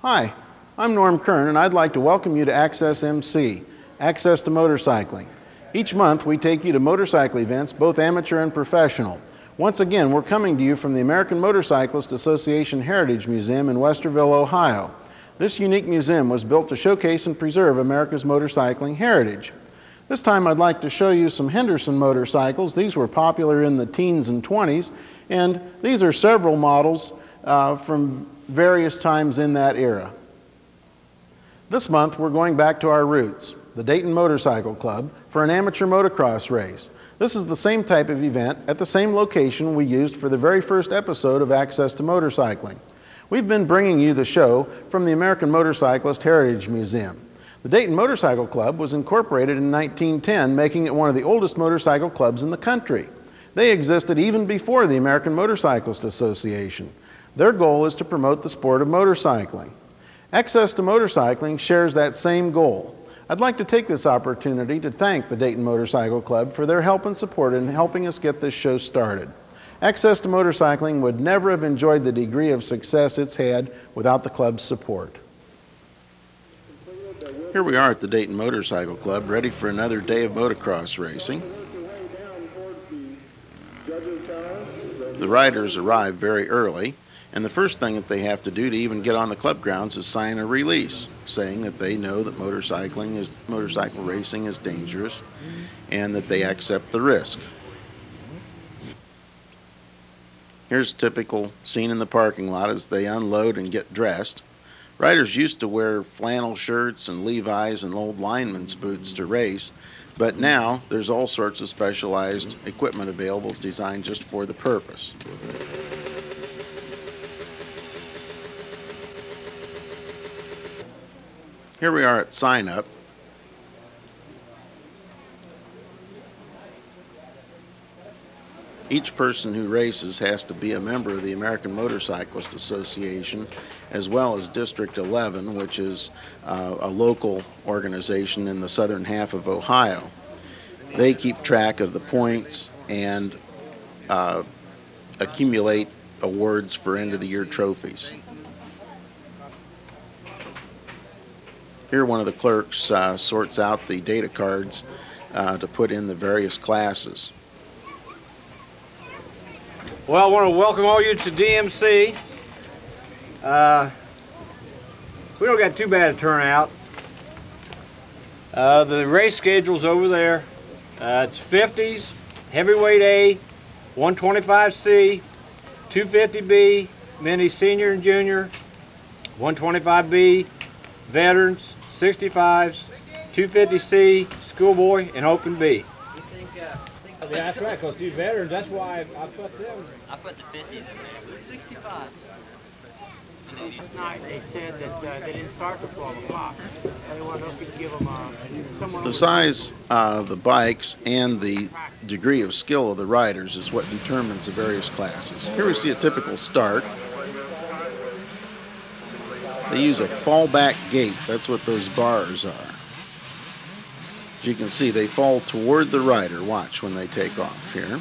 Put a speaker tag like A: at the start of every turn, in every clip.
A: Hi, I'm Norm Kern, and I'd like to welcome you to Access MC, Access to Motorcycling. Each month we take you to motorcycle events, both amateur and professional. Once again, we're coming to you from the American Motorcyclist Association Heritage Museum in Westerville, Ohio. This unique museum was built to showcase and preserve America's motorcycling heritage. This time I'd like to show you some Henderson motorcycles. These were popular in the teens and 20s, and these are several models from various times in that era. This month we're going back to our roots, the Dayton Motorcycle Club, for an amateur motocross race. This is the same type of event at the same location we used for the very first episode of Access to Motorcycling. We've been bringing you the show from the American Motorcyclist Heritage Museum. The Dayton Motorcycle Club was incorporated in 1910, making it one of the oldest motorcycle clubs in the country. They existed even before the American Motorcyclist Association. Their goal is to promote the sport of motorcycling. Access to Motorcycling shares that same goal. I'd like to take this opportunity to thank the Dayton Motorcycle Club for their help and support in helping us get this show started. Access to Motorcycling would never have enjoyed the degree of success it's had without the club's support. Here we are at the Dayton Motorcycle Club, ready for another day of motocross racing. The riders arrive very early, and the first thing that they have to do to even get on the club grounds is sign a release saying that they know that motorcycle racing is dangerous and that they accept the risk. Here's a typical scene in the parking lot as they unload and get dressed. Riders used to wear flannel shirts and Levi's and old lineman's boots to race, but now there's all sorts of specialized equipment available designed just for the purpose. Here we are at sign up. Each person who races has to be a member of the American Motorcyclist Association, as well as District 11, which is a local organization in the southern half of Ohio. They keep track of the points and accumulate awards for end-of-the-year trophies. Here one of the clerks sorts out the data cards to put in the various classes.
B: Well, I want to welcome all you to DMC. We don't got too bad a turnout. The race schedule's over there. It's 50s, heavyweight A, 125C, 250B, mini senior and junior, 125B, veterans, 65s, 250C, schoolboy, and open B. Yeah, that's right, because these veterans, that's why I put them.
C: I put the 50s in there. 65.
D: Last night they said that they didn't start till 12 o'clock. They want to know if you could give them someone.
A: The size of the bikes and the degree of skill of the riders is what determines the various classes. Here we see a typical start. They use a fallback gate. That's what those bars are. As you can see, they fall toward the rider. Watch when they take off here.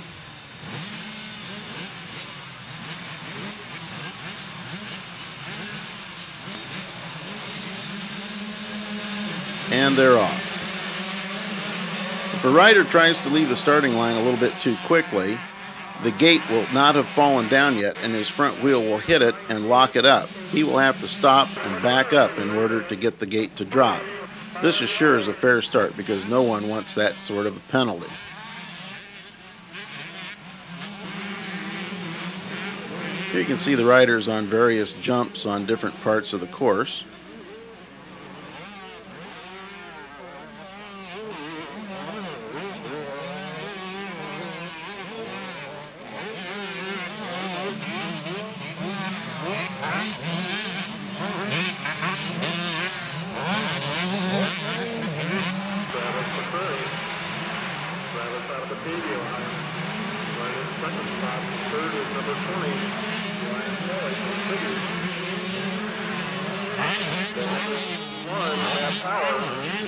A: And they're off. If a rider tries to leave the starting line a little bit too quickly, the gate will not have fallen down yet and his front wheel will hit it and lock it up. He will have to stop and back up in order to get the gate to drop. This assures a fair start because no one wants that sort of a penalty. Here you can see the riders on various jumps on different parts of the course.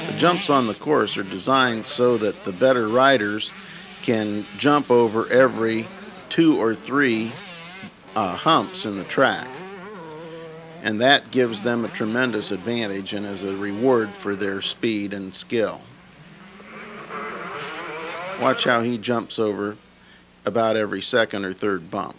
A: The jumps on the course are designed so that the better riders can jump over every 2 or 3 humps in the track. and that gives them a tremendous advantage and is a reward for their speed and skill. Watch how he jumps over about every second or third bump.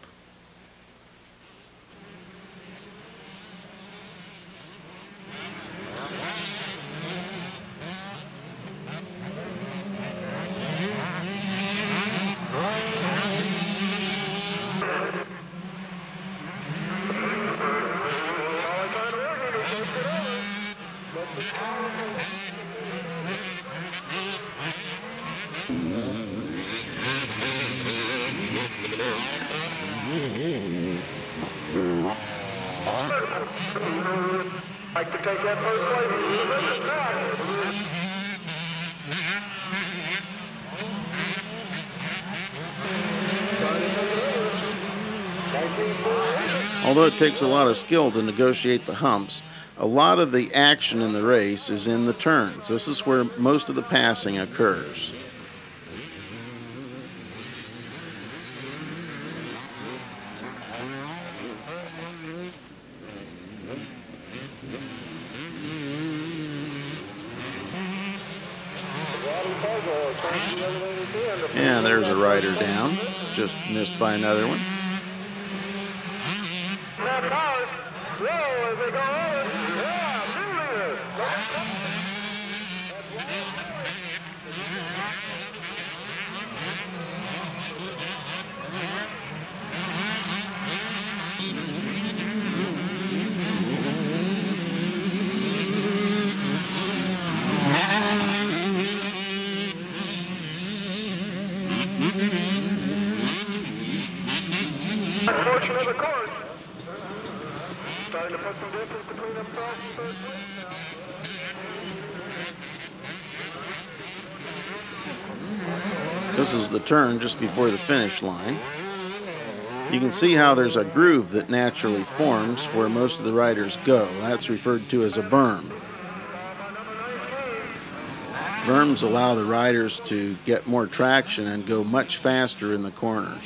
E: Like to take that first
A: Although it takes a lot of skill to negotiate the humps, a lot of the action in the race is in the turns. This is where most of the passing occurs. And there's a rider down, just missed by another one.
E: Portion of the course. Starting to put some distance between themselves and third place now.
A: This is the turn just before the finish line. You can see how there's a groove that naturally forms where most of the riders go. That's referred to as a berm. Berms allow the riders to get more traction and go much faster in the corners.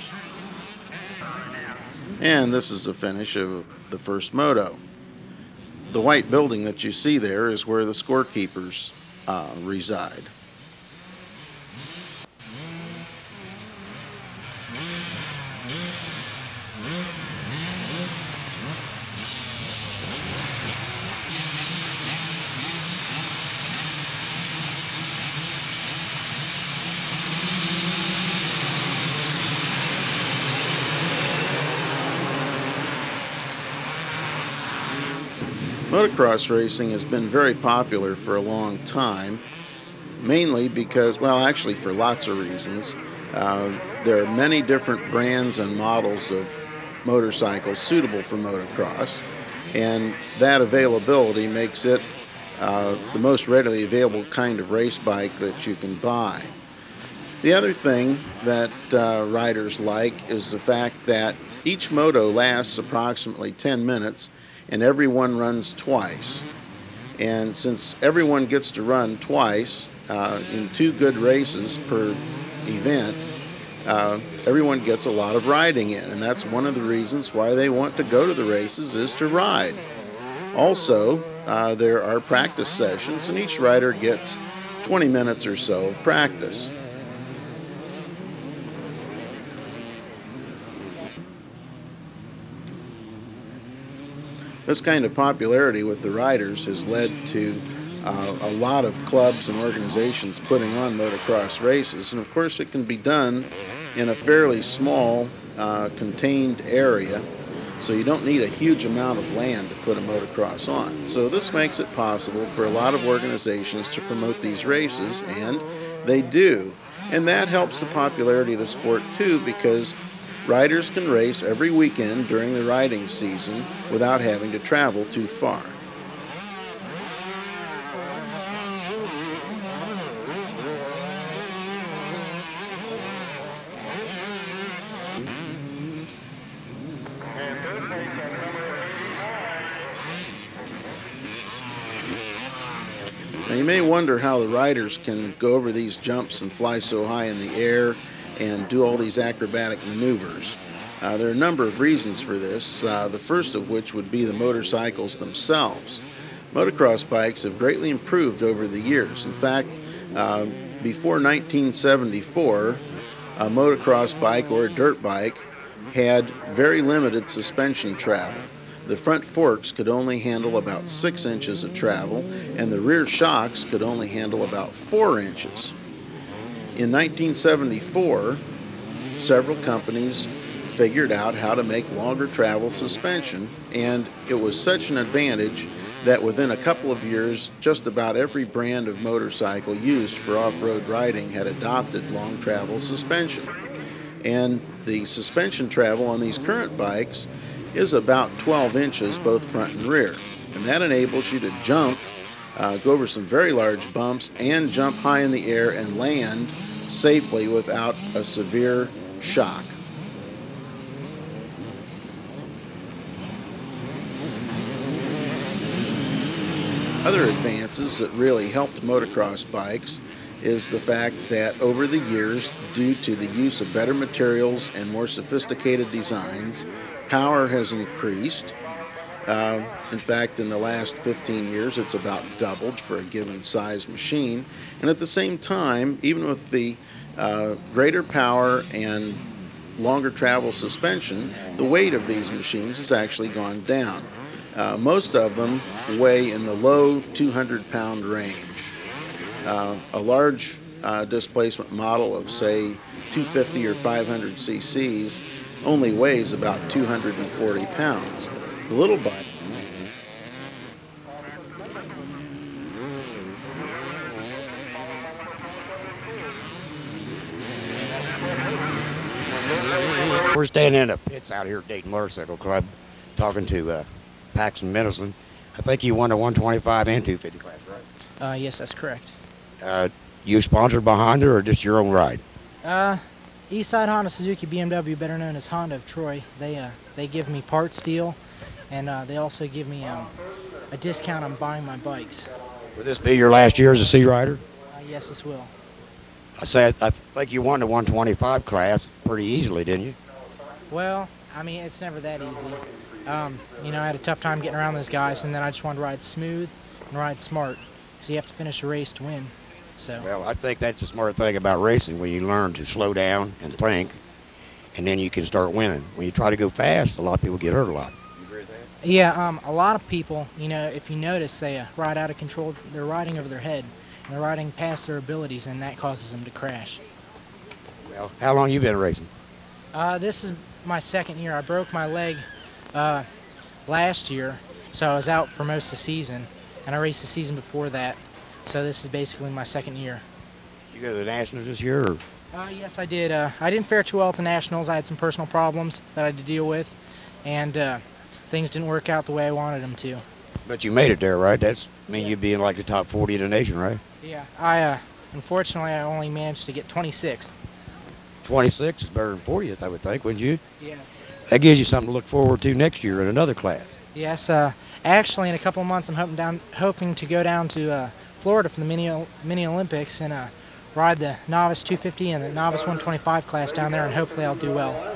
A: And this is the finish of the first moto. The white building that you see there is where the scorekeepers reside. Motocross racing has been very popular for a long time, mainly because, well, actually for lots of reasons. There are many different brands and models of motorcycles suitable for motocross, and that availability makes it the most readily available kind of race bike that you can buy. The other thing that riders like is the fact that each moto lasts approximately 10 minutes and everyone runs twice. And since everyone gets to run twice in 2 good races per event, everyone gets a lot of riding in, and that's one of the reasons why they want to go to the races, is to ride. Also, there are practice sessions, and each rider gets 20 minutes or so of practice. This kind of popularity with the riders has led to a lot of clubs and organizations putting on motocross races, and of course it can be done in a fairly small contained area, so you don't need a huge amount of land to put a motocross on. So this makes it possible for a lot of organizations to promote these races, and they do. And that helps the popularity of the sport too, because riders can race every weekend during the riding season without having to travel too far. Now you may wonder how the riders can go over these jumps and fly so high in the air and do all these acrobatic maneuvers. There are a number of reasons for this, the first of which would be the motorcycles themselves. Motocross bikes have greatly improved over the years. In fact, before 1974, a motocross bike or a dirt bike had very limited suspension travel. The front forks could only handle about 6 inches of travel, and the rear shocks could only handle about 4 inches. In 1974, several companies figured out how to make longer travel suspension, and it was such an advantage that within a couple of years, just about every brand of motorcycle used for off-road riding had adopted long travel suspension. And the suspension travel on these current bikes is about 12 inches both front and rear. And that enables you to jump, go over some very large bumps, and jump high in the air and land safely without a severe shock. Other advances that really helped motocross bikes is the fact that over the years, due to the use of better materials and more sophisticated designs, power has increased. In fact, in the last 15 years, it's about doubled for a given size machine. And at the same time, even with the greater power and longer travel suspension, the weight of these machines has actually gone down. Most of them weigh in the low 200-pound range. A large displacement model of, say, 250 or 500 cc's only weighs about 240 pounds. The little bike
F: We're standing in the pits out here at Dayton Motorcycle Club talking to Paxton Mendelson. I think you won the 125 and 250 class, right?
G: Yes, that's correct.
F: You sponsored by Honda or just your own ride?
G: Eastside Honda Suzuki BMW, better known as Honda of Troy. They give me parts deal, and they also give me a discount on buying my bikes.
F: Will this be your last year as a C rider?
G: Yes, this will.
F: I think you won the 125 class pretty easily, didn't you?
G: Well, I mean, it's never that easy. You know, I had a tough time getting around those guys, and then I just wanted to ride smooth and ride smart, because you have to finish a race to win. So. Well,
F: I think that's the smart thing about racing, when you learn to slow down and think, and then you can start winning. When you try to go fast, a lot of people get hurt a lot. You agree with that?
G: Yeah, a lot of people, you know, if you notice, they ride out of control. They're riding over their head, and they're riding past their abilities, and that causes them to crash.
F: Well, how long you been racing?
G: This is my second year. I broke my leg last year, so I was out for most of the season, and I raced the season before that. So this is basically my second year.
F: You go to the Nationals this year? Or?
G: Yes, I did. I didn't fare too well at the Nationals. I had some personal problems that I had to deal with, and things didn't work out the way I wanted them to.
F: But you made it there, right? That's you being like the top 40 of the nation, right?
G: Yeah. Unfortunately, I only managed to get 26th.
F: 26 is better than 40th, I would think, wouldn't you?
G: Yes.
F: That gives you something to look forward to next year in another class.
G: Yes. Actually, in a couple of months, I'm hoping to go down to Florida for the mini Olympics and ride the novice 250 and the novice 125 class down there, and hopefully I'll do well.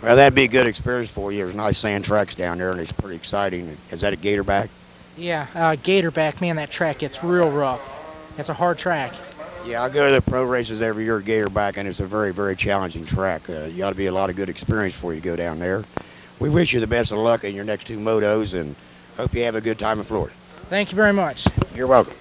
F: Well, that'd be a good experience for you. There's nice sand tracks down there, and it's pretty exciting. Is that a Gatorback?
G: Yeah, Gatorback, man, that track gets real rough. It's a hard track.
F: Yeah, I go to the pro races every year at Gatorback, and it's a very, very challenging track. You ought to be a lot of good experience before you go down there. We wish you the best of luck in your next 2 motos, and hope you have a good time in Florida.
G: Thank you very much.
F: You're welcome.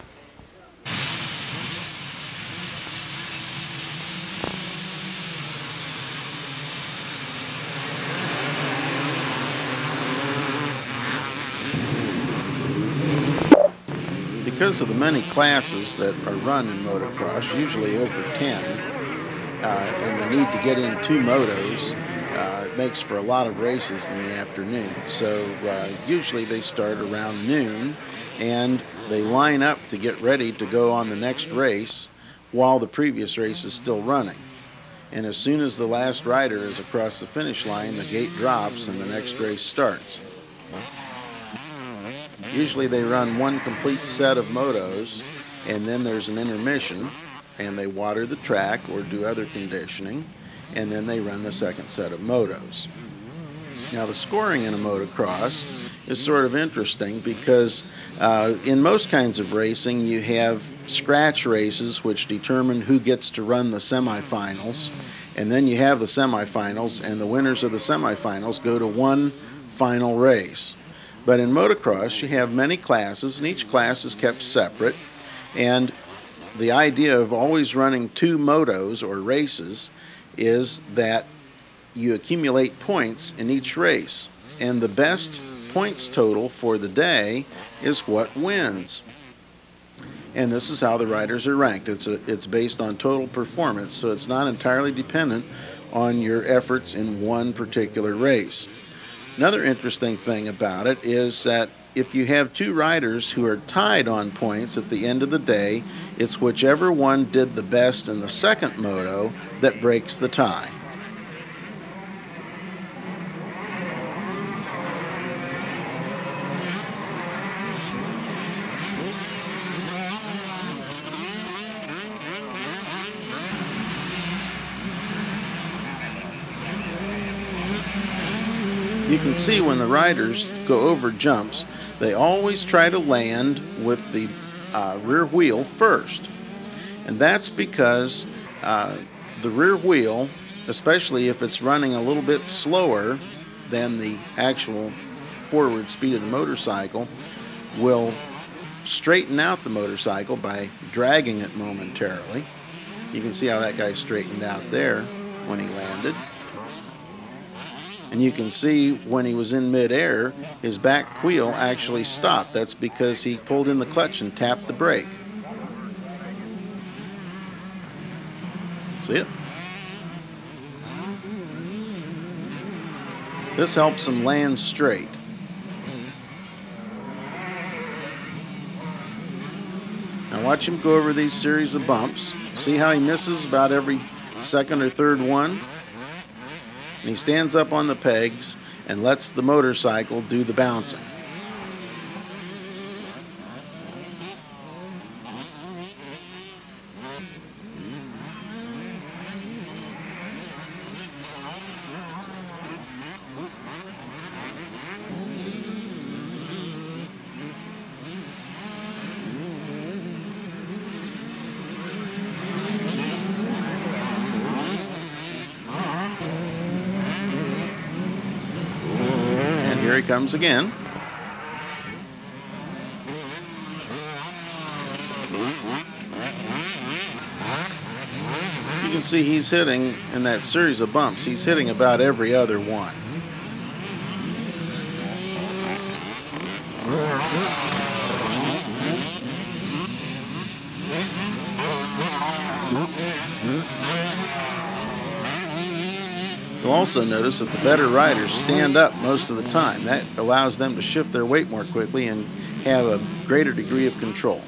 A: Because of the many classes that are run in motocross, usually over 10, and the need to get in 2 motos, it makes for a lot of races in the afternoon. So usually they start around noon, and they line up to get ready to go on the next race while the previous race is still running. And as soon as the last rider is across the finish line, the gate drops and the next race starts. Usually they run 1 complete set of motos, and then there's an intermission, and they water the track or do other conditioning, and then they run the second set of motos. Now, the scoring in a motocross is sort of interesting because in most kinds of racing you have scratch races which determine who gets to run the semifinals, and then you have the semifinals, and the winners of the semifinals go to one final race. But in motocross you have many classes, and each class is kept separate, and the idea of always running two motos or races is that you accumulate points in each race, and the best points total for the day is what wins. And this is how the riders are ranked. It's based on total performance, so it's not entirely dependent on your efforts in one particular race. Another interesting thing about it is that if you have two riders who are tied on points at the end of the day, it's whichever one did the best in the second moto that breaks the tie. You can see when the riders go over jumps, they always try to land with the rear wheel first. And that's because the rear wheel, especially if it's running a little bit slower than the actual forward speed of the motorcycle, will straighten out the motorcycle by dragging it momentarily. You can see how that guy straightened out there when he landed. And you can see when he was in midair, his back wheel actually stopped. That's because he pulled in the clutch and tapped the brake. See it? This helps him land straight. Now watch him go over these series of bumps. See how he misses about every second or third one? And he stands up on the pegs and lets the motorcycle do the bouncing. Here he comes again. You can see he's hitting, in that series of bumps, he's hitting about every other one. You'll also notice that the better riders stand up most of the time. That allows them to shift their weight more quickly and have a greater degree of control.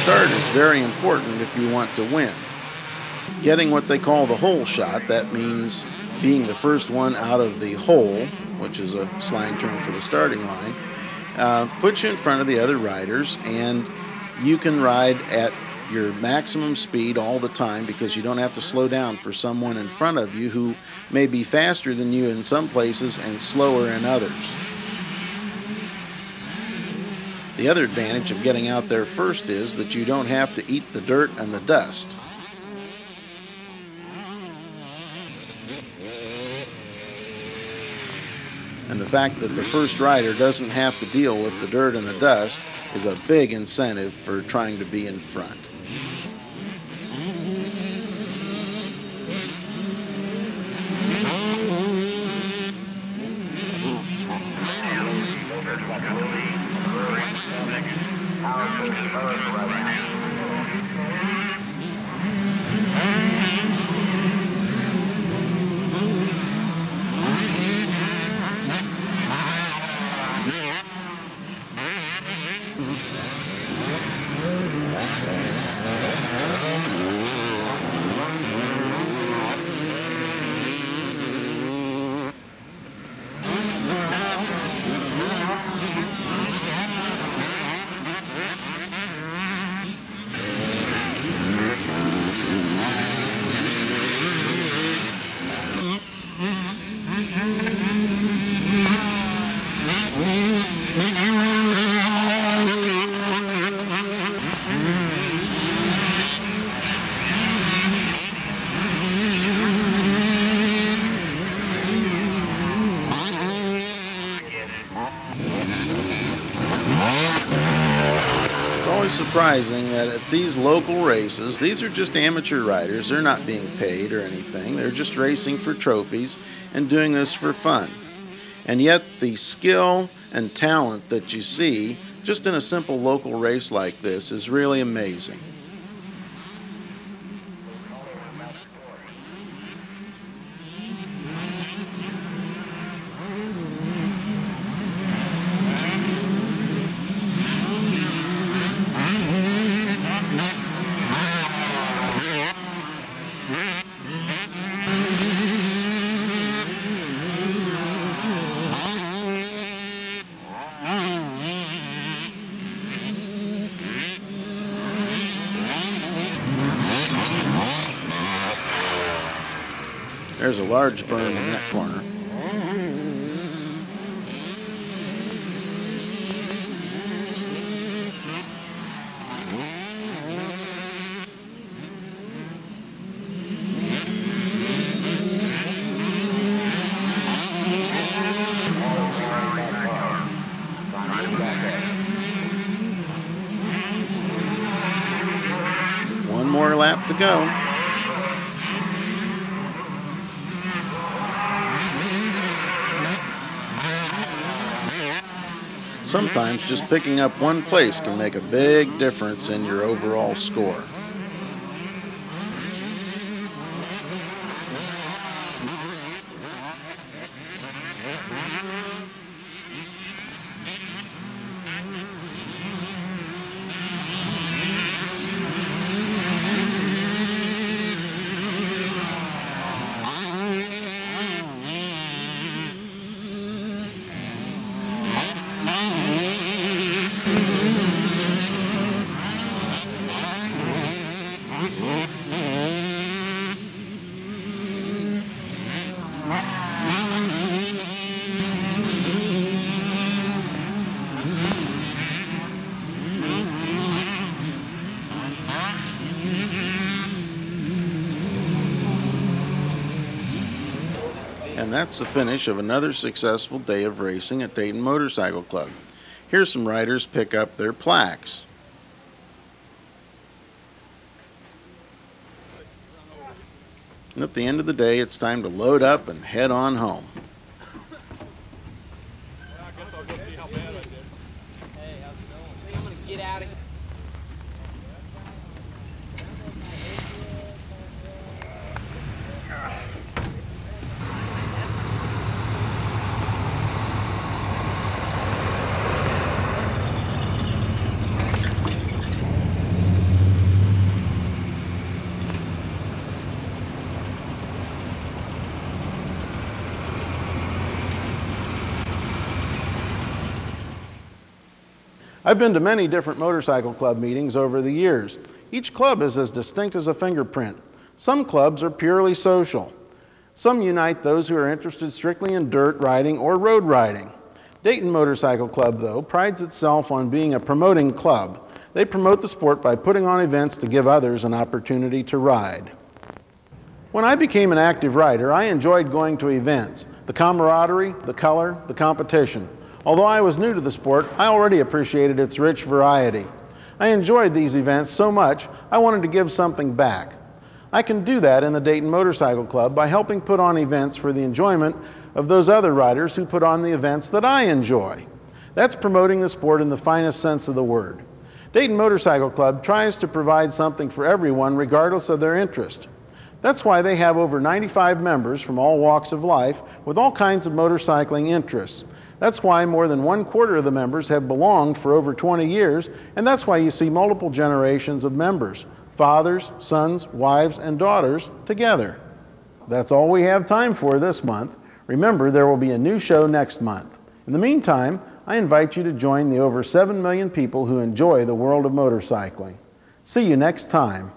A: Start is very important if you want to win. Getting what they call the hole shot, that means being the first one out of the hole, which is a slang term for the starting line, puts you in front of the other riders, and you can ride at your maximum speed all the time because you don't have to slow down for someone in front of you who may be faster than you in some places and slower in others. The other advantage of getting out there first is that you don't have to eat the dirt and the dust. And the fact that the first rider doesn't have to deal with the dirt and the dust is a big incentive for trying to be in front. surprising that at these local races, these are just amateur riders. They're not being paid or anything. They're just racing for trophies and doing this for fun. And yet the skill and talent that you see just in a simple local race like this is really amazing. There's a large berm in that corner. One more lap to go. Sometimes just picking up one place can make a big difference in your overall score. And that's the finish of another successful day of racing at Dayton Motorcycle Club. Here's some riders pick up their plaques. And at the end of the day, it's time to load up and head on home.
C: Get out of here.
A: I've been to many different motorcycle club meetings over the years. Each club is as distinct as a fingerprint. Some clubs are purely social. Some unite those who are interested strictly in dirt riding or road riding. Dayton Motorcycle Club, though, prides itself on being a promoting club. They promote the sport by putting on events to give others an opportunity to ride. When I became an active rider, I enjoyed going to events, the camaraderie, the color, the competition. Although I was new to the sport, I already appreciated its rich variety. I enjoyed these events so much, I wanted to give something back. I can do that in the Dayton Motorcycle Club by helping put on events for the enjoyment of those other riders who put on the events that I enjoy. That's promoting the sport in the finest sense of the word. Dayton Motorcycle Club tries to provide something for everyone regardless of their interest. That's why they have over 95 members from all walks of life with all kinds of motorcycling interests. That's why more than 1/4 of the members have belonged for over 20 years, and that's why you see multiple generations of members, fathers, sons, wives, and daughters together. That's all we have time for this month. Remember, there will be a new show next month. In the meantime, I invite you to join the over 7 million people who enjoy the world of motorcycling. See you next time.